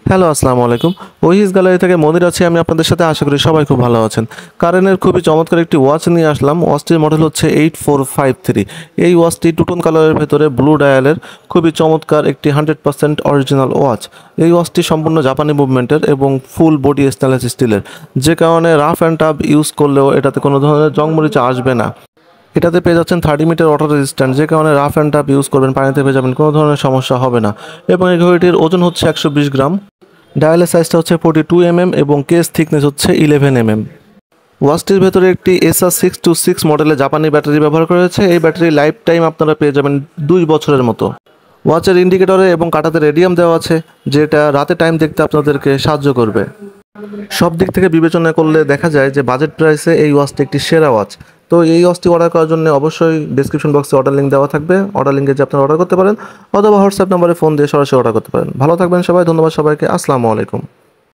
Hello, আসসালামু আলাইকুম। ওহিস gallery থেকে মনির আছি আমি আপনাদের সাথে। আশা করি সবাই খুব ভালো আছেন। কারেনের খুবই চমৎকার একটি ওয়াচ নিয়ে আসলাম। ওয়াচটির মডেল হচ্ছে 8453। এই ওয়াচটি টুটন কালারের ভেতরে ব্লু ডায়ালের খুবই চমৎকার একটি 100% অরিজিনাল ওয়াচ। এই ওয়াচটি সম্পূর্ণ জাপানি মুভমেন্টের এবং ফুল বডি স্টেনলেস স্টিলের, যে কারণে রাফ অ্যান্ড টাফ ইউজ করলেও এটাতে কোনো ধরনের জং মরিচা আসবে না। এটাতে পেয়ে যাচ্ছেন 30 মিটার ওয়াটার রেজিস্ট্যান্ট, যে কারণে রাফ অ্যান্ড টাফ ইউজ করবেন, পানিতে ভেজাবেন, কোনো ধরনের সমস্যা হবে না। এবং এই ঘড়িটির ওজন হচ্ছে 120 গ্রাম। ডায়ালের সাইজটা হচ্ছে 42 এবং কেস থিকনেস হচ্ছে 11 ওয়াচটির ভেতরে একটি SR626 মডেলের জাপানি ব্যাটারি ব্যবহার করা হয়েছে। এই ব্যাটারি লাইফ টাইম আপনারা পেয়ে যাবেন 2 বছরের মতো। ওয়াচের ইন্ডিকেটরে এবং কাঁটাতে রেডিয়াম দেওয়া আছে, যেটা রাতে টাইম দেখতে আপনাদেরকে সাহায্য করবে। সব দিক থেকে বিবেচনা করলে দেখা যায় যে বাজেট প্রাইসে এই ওয়াচটি একটি সেরা ওয়াচ। তো এই ওয়াচটি অর্ডার করার জন্য অবশ্যই ডেসক্রিপশন বক্সে অর্ডার লিঙ্ক দেওয়া থাকবে। অর্ডার লিঙ্কে যে আপনারা অর্ডার করতে পারেন, অথবা হোয়াটসঅ্যাপ নম্বরে ফোন দিয়ে সরাসরি অর্ডার করতে পারেন। ভালো থাকবেন সবাই। ধন্যবাদ সবাইকে। আসসালামু আলাইকুম।